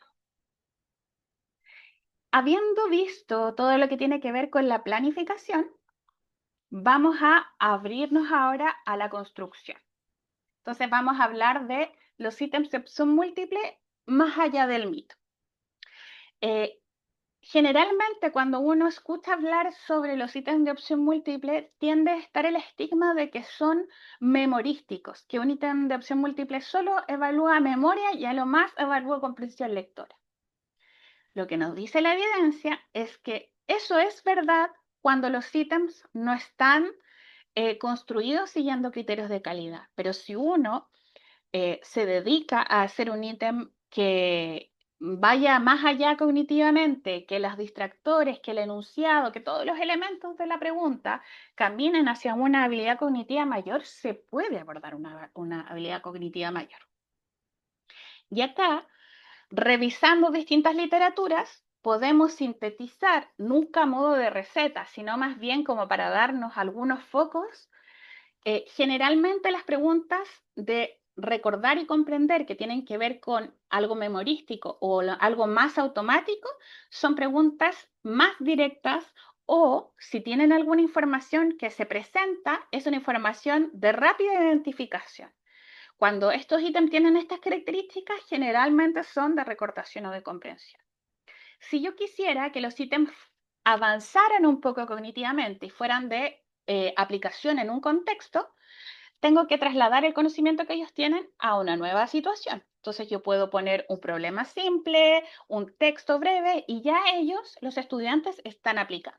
Habiendo visto todo lo que tiene que ver con la planificación, vamos a abrirnos ahora a la construcción. Entonces vamos a hablar de los ítems de opción múltiple más allá del mito. Generalmente cuando uno escucha hablar sobre los ítems de opción múltiple, tiende a estar el estigma de que son memorísticos, que un ítem de opción múltiple solo evalúa memoria y a lo más evalúa comprensión lectora. Lo que nos dice la evidencia es que eso es verdad cuando los ítems no están construidos siguiendo criterios de calidad. Pero si uno se dedica a hacer un ítem que vaya más allá cognitivamente, que los distractores, que el enunciado, que todos los elementos de la pregunta caminen hacia una habilidad cognitiva mayor, se puede abordar una habilidad cognitiva mayor. Y acá, revisando distintas literaturas, podemos sintetizar, nunca a modo de receta, sino más bien como para darnos algunos focos. Generalmente las preguntas de recordar y comprender que tienen que ver con algo memorístico o algo más automático son preguntas más directas o si tienen alguna información que se presenta, es una información de rápida identificación. Cuando estos ítems tienen estas características, generalmente son de recordación o de comprensión. Si yo quisiera que los ítems avanzaran un poco cognitivamente y fueran de aplicación en un contexto, tengo que trasladar el conocimiento que ellos tienen a una nueva situación. Entonces yo puedo poner un problema simple, un texto breve y ya ellos, los estudiantes, están aplicando.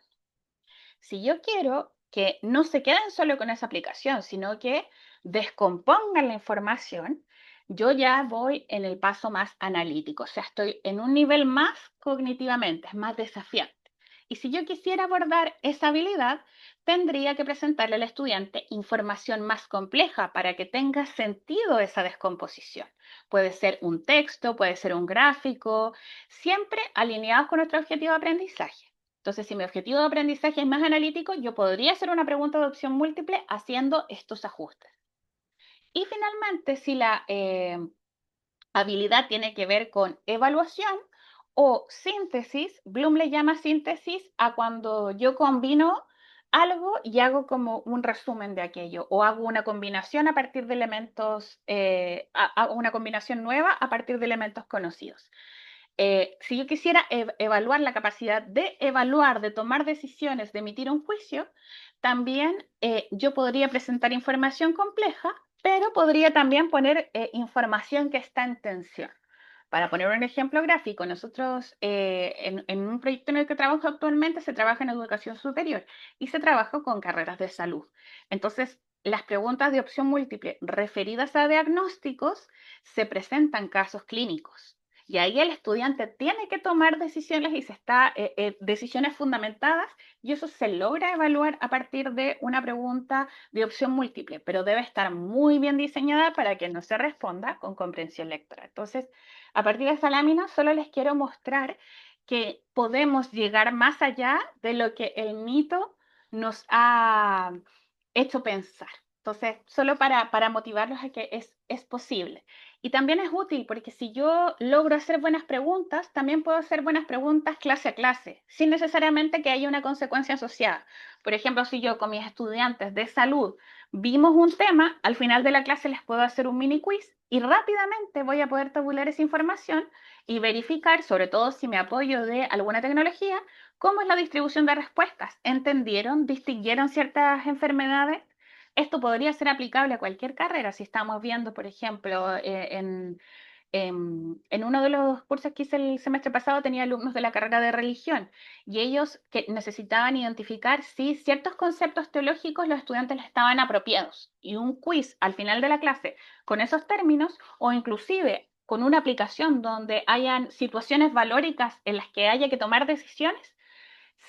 Si yo quiero que no se queden solo con esa aplicación, sino que descompongan la información, yo ya voy en el paso más analítico, o sea, estoy en un nivel más cognitivamente, es más desafiante. Y si yo quisiera abordar esa habilidad, tendría que presentarle al estudiante información más compleja para que tenga sentido esa descomposición. Puede ser un texto, puede ser un gráfico, siempre alineados con nuestro objetivo de aprendizaje. Entonces, si mi objetivo de aprendizaje es más analítico, yo podría hacer una pregunta de opción múltiple haciendo estos ajustes. Y finalmente, si la habilidad tiene que ver con evaluación o síntesis, Bloom le llama síntesis a cuando yo combino algo y hago como un resumen de aquello o hago una combinación a partir de elementos, hago una combinación nueva a partir de elementos conocidos. Si yo quisiera evaluar la capacidad de evaluar, de tomar decisiones, de emitir un juicio, también yo podría presentar información compleja, pero podría también poner información que está en tensión. Para poner un ejemplo gráfico, nosotros en un proyecto en el que trabajo actualmente se trabaja en educación superior y se trabaja con carreras de salud. Entonces, las preguntas de opción múltiple referidas a diagnósticos se presentan casos clínicos. Y ahí el estudiante tiene que tomar decisiones y decisiones fundamentadas y eso se logra evaluar a partir de una pregunta de opción múltiple, pero debe estar muy bien diseñada para que no se responda con comprensión lectora. Entonces, a partir de esta lámina solo les quiero mostrar que podemos llegar más allá de lo que el mito nos ha hecho pensar. Entonces, solo para motivarlos a que es posible. Y también es útil porque si yo logro hacer buenas preguntas, también puedo hacer buenas preguntas clase a clase, sin necesariamente que haya una consecuencia asociada. Por ejemplo, si yo con mis estudiantes de salud vimos un tema, al final de la clase les puedo hacer un mini quiz y rápidamente voy a poder tabular esa información y verificar, sobre todo si me apoyo de alguna tecnología, cómo es la distribución de respuestas. ¿Entendieron? ¿Distinguieron ciertas enfermedades? Esto podría ser aplicable a cualquier carrera. Si estamos viendo, por ejemplo, en uno de los cursos que hice el semestre pasado tenía alumnos de la carrera de religión y ellos que necesitaban identificar si ciertos conceptos teológicos los estudiantes les estaban apropiados y un quiz al final de la clase con esos términos o inclusive con una aplicación donde hayan situaciones valóricas en las que haya que tomar decisiones,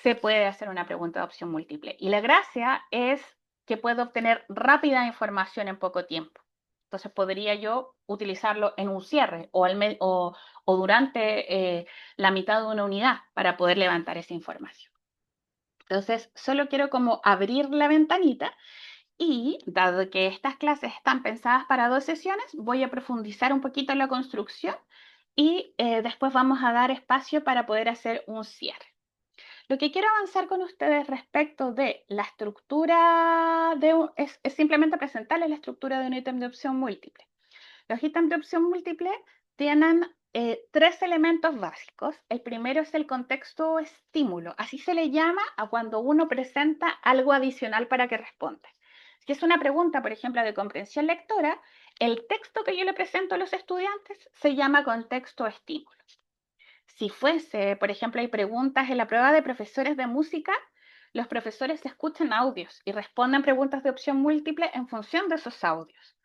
se puede hacer una pregunta de opción múltiple. Y la gracia es que puedo obtener rápida información en poco tiempo. Entonces podría yo utilizarlo en un cierre o durante la mitad de una unidad para poder levantar esa información. Entonces, solo quiero como abrir la ventanita y, dado que estas clases están pensadas para 2 sesiones, voy a profundizar un poquito en la construcción y después vamos a dar espacio para poder hacer un cierre. Lo que quiero avanzar con ustedes respecto de la estructura es simplemente presentarles la estructura de un ítem de opción múltiple. Los ítems de opción múltiple tienen 3 elementos básicos. El primero es el contexto estímulo. Así se le llama a cuando uno presenta algo adicional para que responda. Si es una pregunta, por ejemplo, de comprensión lectora, el texto que yo le presento a los estudiantes se llama contexto estímulo. Si fuese, por ejemplo, hay preguntas en la prueba de profesores de música, los profesores escuchan audios y responden preguntas de opción múltiple en función de esos audios.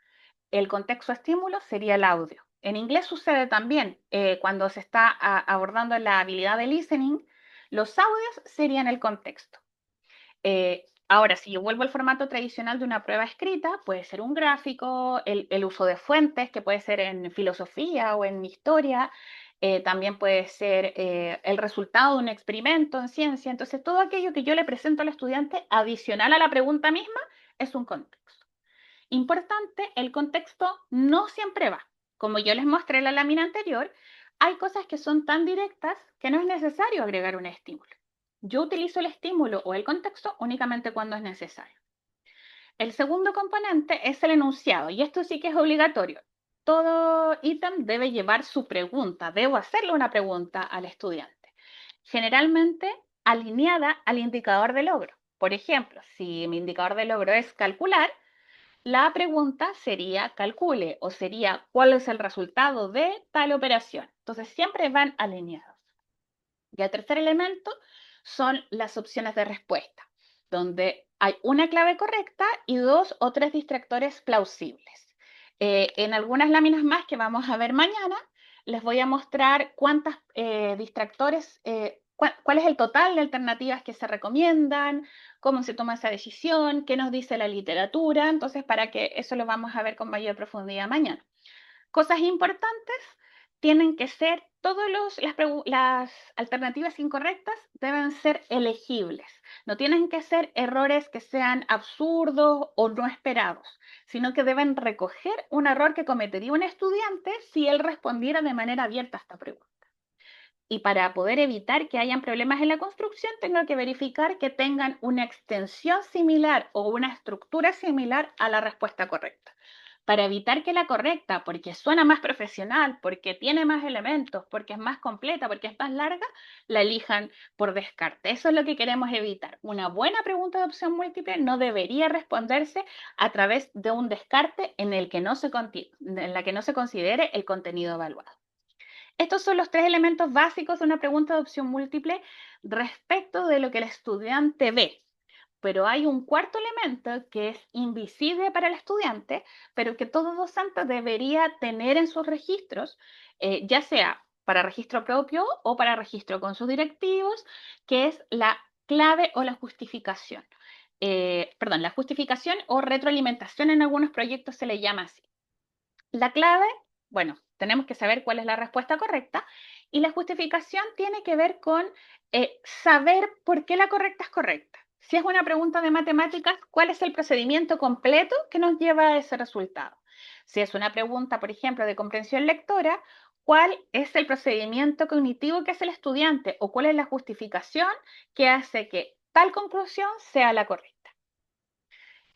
El contexto estímulo sería el audio. En inglés sucede también cuando se está abordando la habilidad de listening, los audios serían el contexto. Ahora, si yo vuelvo al formato tradicional de una prueba escrita, puede ser un gráfico, el uso de fuentes, que puede ser en filosofía o en historia, también puede ser el resultado de un experimento en ciencia. Entonces, todo aquello que yo le presento al estudiante adicional a la pregunta misma es un contexto. Importante, el contexto no siempre va. Como yo les mostré en la lámina anterior, hay cosas que son tan directas que no es necesario agregar un estímulo. Yo utilizo el estímulo o el contexto únicamente cuando es necesario. El segundo componente es el enunciado, y esto sí que es obligatorio. Todo ítem debe llevar su pregunta, debo hacerle una pregunta al estudiante, generalmente alineada al indicador de logro. Por ejemplo, si mi indicador de logro es calcular, la pregunta sería calcule o sería cuál es el resultado de tal operación. Entonces siempre van alineados. Y el tercer elemento son las opciones de respuesta, donde hay una clave correcta y 2 o 3 distractores plausibles. En algunas láminas más que vamos a ver mañana, les voy a mostrar cuántas distractores, cuál es el total de alternativas que se recomiendan, cómo se toma esa decisión, qué nos dice la literatura. Entonces, para que eso lo vamos a ver con mayor profundidad mañana. Cosas importantes, tienen que ser, las alternativas incorrectas deben ser elegibles. No tienen que ser errores que sean absurdos o no esperados, sino que deben recoger un error que cometería un estudiante si él respondiera de manera abierta a esta pregunta. Y para poder evitar que hayan problemas en la construcción, tengo que verificar que tengan una extensión similar o una estructura similar a la respuesta correcta. Para evitar que la correcta, porque suena más profesional, porque tiene más elementos, porque es más completa, porque es más larga, la elijan por descarte. Eso es lo que queremos evitar. Una buena pregunta de opción múltiple no debería responderse a través de un descarte en la que no se considere el contenido evaluado. Estos son los 3 elementos básicos de una pregunta de opción múltiple respecto de lo que el estudiante ve. Pero hay un cuarto elemento que es invisible para el estudiante, pero que todo docente debería tener en sus registros, ya sea para registro propio o para registro con sus directivos, que es la clave o la justificación. Perdón, la justificación o retroalimentación en algunos proyectos se le llama así. La clave, bueno, tenemos que saber cuál es la respuesta correcta y la justificación tiene que ver con saber por qué la correcta es correcta. Si es una pregunta de matemáticas, ¿cuál es el procedimiento completo que nos lleva a ese resultado? Si es una pregunta, por ejemplo, de comprensión lectora, ¿cuál es el procedimiento cognitivo que hace el estudiante o cuál es la justificación que hace que tal conclusión sea la correcta?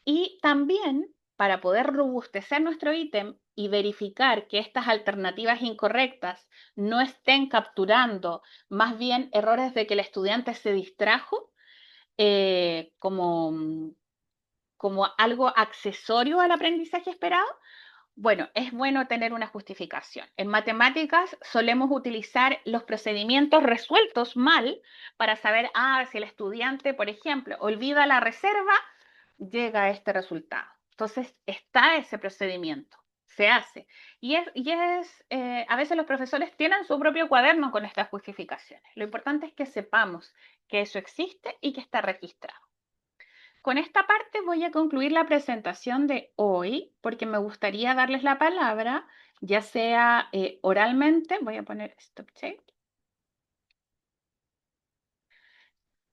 Y también, para poder robustecer nuestro ítem y verificar que estas alternativas incorrectas no estén capturando más bien errores de que el estudiante se distrajo, como algo accesorio al aprendizaje esperado, bueno, es bueno tener una justificación. En matemáticas solemos utilizar los procedimientos resueltos mal para saber, si el estudiante, por ejemplo, olvida la reserva, llega a este resultado. Entonces, está ese procedimiento. se hace. A veces los profesores tienen su propio cuaderno con estas justificaciones. Lo importante es que sepamos que eso existe y que está registrado. Con esta parte voy a concluir la presentación de hoy porque me gustaría darles la palabra, ya sea oralmente, voy a poner stop share,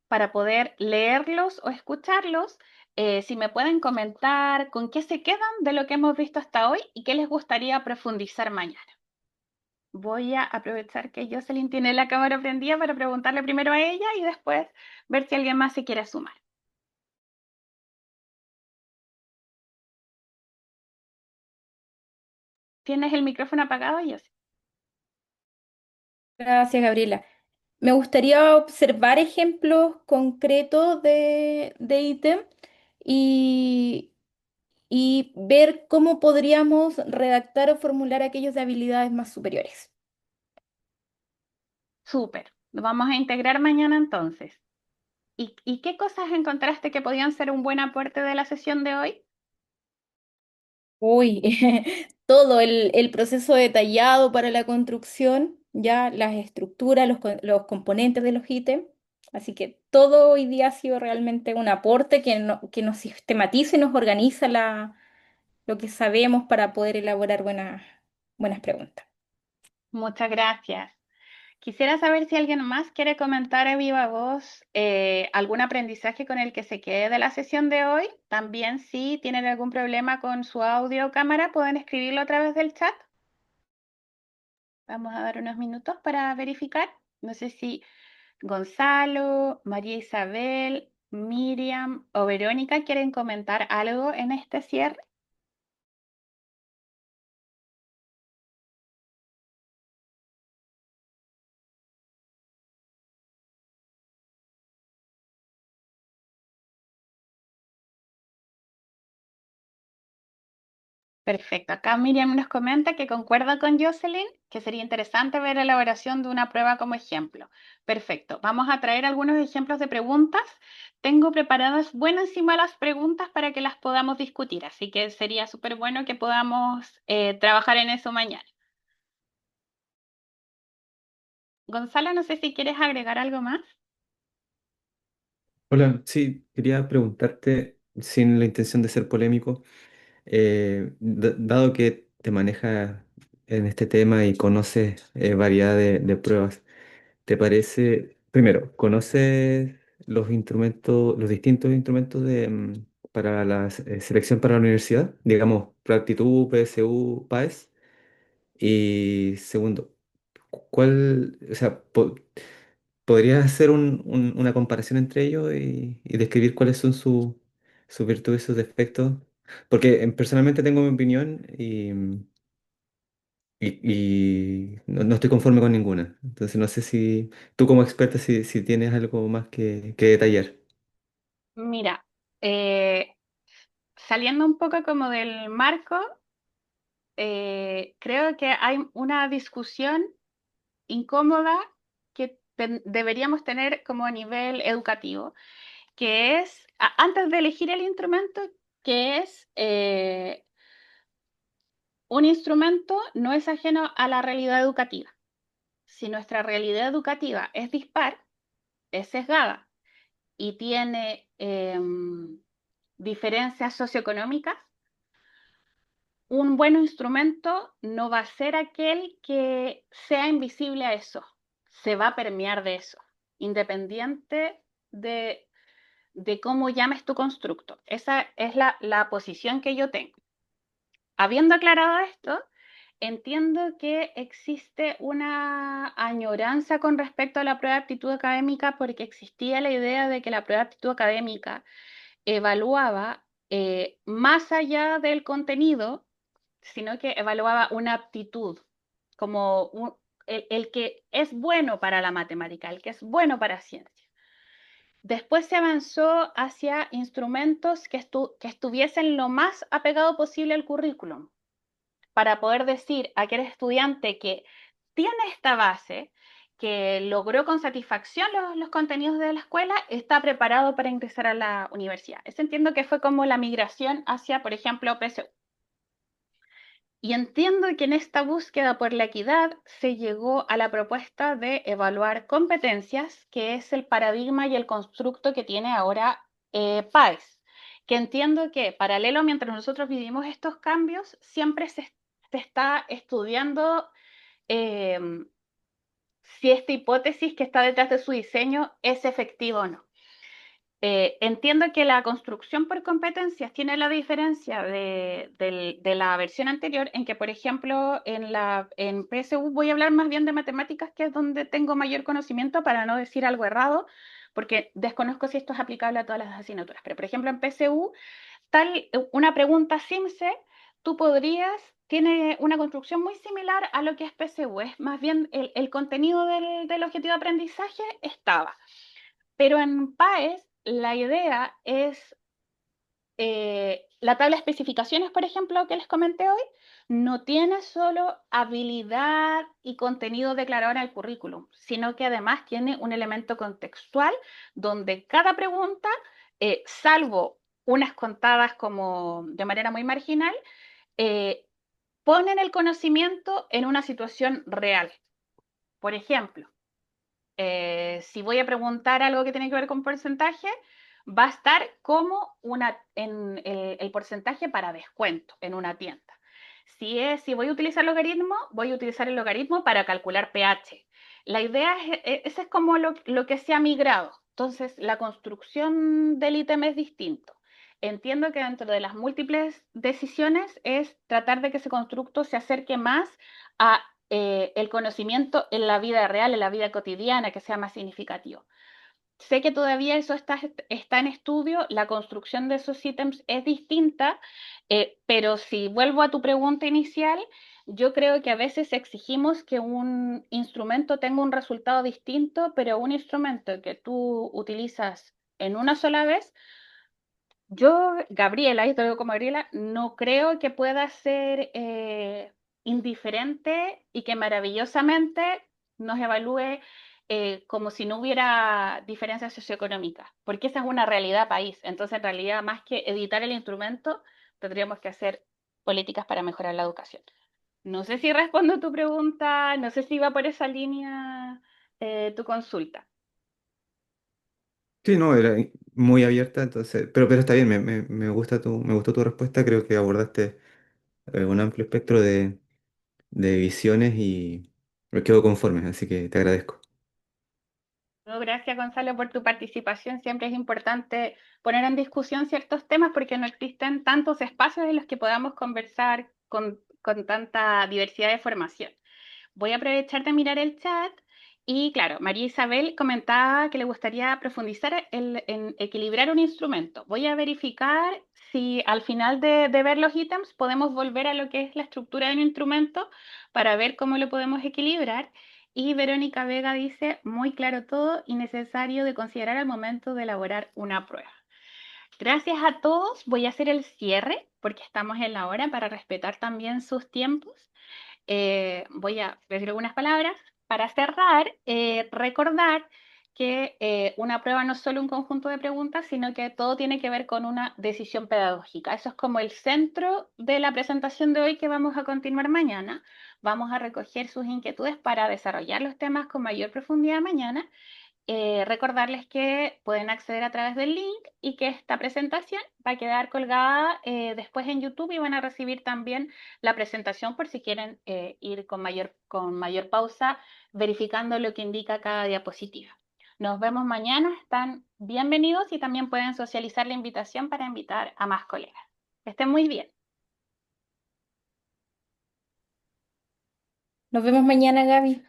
para poder leerlos o escucharlos. Si me pueden comentar con qué se quedan de lo que hemos visto hasta hoy y qué les gustaría profundizar mañana. Voy a aprovechar que Jocelyn tiene la cámara prendida para preguntarle primero a ella y después ver si alguien más se quiere sumar. ¿Tienes el micrófono apagado, Jocelyn? Gracias, Gabriela. Me gustaría observar ejemplos concretos de ítem y, y ver cómo podríamos redactar o formular aquellos de habilidades más superiores. Súper. Lo vamos a integrar mañana entonces. ¿Y qué cosas encontraste que podían ser un buen aporte de la sesión de hoy? Uy, todo el proceso detallado para la construcción, ya las estructuras, los componentes de los ítems. Así que todo hoy día ha sido realmente un aporte que nos sistematiza y nos organiza lo que sabemos para poder elaborar buenas preguntas. Muchas gracias. Quisiera saber si alguien más quiere comentar a viva voz algún aprendizaje con el que se quede de la sesión de hoy. También si tienen algún problema con su audio o cámara, pueden escribirlo a través del chat. Vamos a dar unos minutos para verificar. No sé si Gonzalo, María Isabel, Miriam o Verónica quieren comentar algo en este cierre. Perfecto. Acá Miriam nos comenta que concuerda con Jocelyn, que sería interesante ver la elaboración de una prueba como ejemplo. Perfecto. Vamos a traer algunos ejemplos de preguntas. Tengo preparadas buenas y malas preguntas para que las podamos discutir, así que sería súper bueno que podamos trabajar en eso mañana. Gonzalo, no sé si quieres agregar algo más. Hola, sí, quería preguntarte, sin la intención de ser polémico, dado que te manejas en este tema y conoces variedad de pruebas, ¿te parece, primero, conoces los instrumentos, los distintos instrumentos para la selección para la universidad? Digamos, Practitud, PSU, PAES. Y segundo, ¿cuál, o sea, ¿podrías hacer una comparación entre ellos y describir cuáles son sus virtudes y sus defectos? Porque personalmente tengo mi opinión y no estoy conforme con ninguna. Entonces no sé si tú como experta si tienes algo más que detallar. Mira, saliendo un poco como del marco, creo que hay una discusión incómoda que deberíamos tener como a nivel educativo, que es, antes de elegir el instrumento, que es un instrumento no es ajeno a la realidad educativa. Si nuestra realidad educativa es dispar, es sesgada y tiene diferencias socioeconómicas, un buen instrumento no va a ser aquel que sea invisible a eso, se va a permear de eso, independiente de, de cómo llames tu constructo. Esa es la posición que yo tengo. Habiendo aclarado esto, entiendo que existe una añoranza con respecto a la prueba de aptitud académica porque existía la idea de que la prueba de aptitud académica evaluaba más allá del contenido, sino que evaluaba una aptitud, como el que es bueno para la matemática, el que es bueno para ciencia. Después se avanzó hacia instrumentos que estuviesen lo más apegado posible al currículum, para poder decir a aquel estudiante que tiene esta base, que logró con satisfacción los contenidos de la escuela, está preparado para ingresar a la universidad. Eso entiendo que fue como la migración hacia, por ejemplo, PSU. Y entiendo que en esta búsqueda por la equidad se llegó a la propuesta de evaluar competencias, que es el paradigma y el constructo que tiene ahora PAES, que entiendo que paralelo mientras nosotros vivimos estos cambios, siempre se está estudiando eh, si esta hipótesis que está detrás de su diseño es efectiva o no. Entiendo que la construcción por competencias tiene la diferencia de la versión anterior en que, por ejemplo, en PSU voy a hablar más bien de matemáticas, que es donde tengo mayor conocimiento para no decir algo errado, porque desconozco si esto es aplicable a todas las asignaturas. Pero, por ejemplo, en PSU, una pregunta SIMSE, tú podrías, tiene una construcción muy similar a lo que es PSU, es más bien el contenido del objetivo de aprendizaje estaba. Pero en PAES la idea es la tabla de especificaciones, por ejemplo, que les comenté hoy, no tiene solo habilidad y contenido declarado en el currículum, sino que además tiene un elemento contextual donde cada pregunta, salvo unas contadas como de manera muy marginal, eh, ponen el conocimiento en una situación real. Por ejemplo, si voy a preguntar algo que tiene que ver con porcentaje, va a estar como en el porcentaje para descuento en una tienda. Si voy a utilizar logaritmo, voy a utilizar el logaritmo para calcular pH. La idea ese es como lo que se ha migrado. Entonces, la construcción del ítem es distinto. Entiendo que dentro de las múltiples decisiones es tratar de que ese constructo se acerque más a el conocimiento en la vida real, en la vida cotidiana, que sea más significativo. Sé que todavía eso está en estudio, la construcción de esos ítems es distinta, pero si vuelvo a tu pregunta inicial, yo creo que a veces exigimos que un instrumento tenga un resultado distinto, pero un instrumento que tú utilizas en una sola vez, yo, Gabriela, y te digo como Gabriela, no creo que pueda ser indiferente y que maravillosamente nos evalúe como si no hubiera diferencias socioeconómicas, porque esa es una realidad país. Entonces, en realidad, más que editar el instrumento, tendríamos que hacer políticas para mejorar la educación. No sé si respondo a tu pregunta, no sé si va por esa línea tu consulta. Sí, no, era muy abierta, entonces, pero está bien, me gustó tu respuesta, creo que abordaste un amplio espectro de visiones y me quedo conforme, así que te agradezco. No, gracias, Gonzalo, por tu participación. Siempre es importante poner en discusión ciertos temas porque no existen tantos espacios en los que podamos conversar con tanta diversidad de formación. Voy a aprovechar de mirar el chat y claro, María Isabel comentaba que le gustaría profundizar en equilibrar un instrumento. Voy a verificar si al final de ver los ítems podemos volver a lo que es la estructura de un instrumento para ver cómo lo podemos equilibrar. Y Verónica Vega dice, muy claro todo y necesario de considerar al momento de elaborar una prueba. Gracias a todos. Voy a hacer el cierre porque estamos en la hora para respetar también sus tiempos. Voy a decir algunas palabras. Para cerrar, recordar que una prueba no es solo un conjunto de preguntas, sino que todo tiene que ver con una decisión pedagógica. Eso es como el centro de la presentación de hoy que vamos a continuar mañana. Vamos a recoger sus inquietudes para desarrollar los temas con mayor profundidad mañana. Recordarles que pueden acceder a través del link y que esta presentación va a quedar colgada después en YouTube y van a recibir también la presentación por si quieren ir con mayor pausa verificando lo que indica cada diapositiva. Nos vemos mañana, están bienvenidos y también pueden socializar la invitación para invitar a más colegas. Que estén muy bien. Nos vemos mañana, Gaby. Nos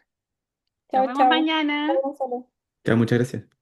Chao, vemos chao. mañana. Chao, Gonzalo. Ya, muchas gracias.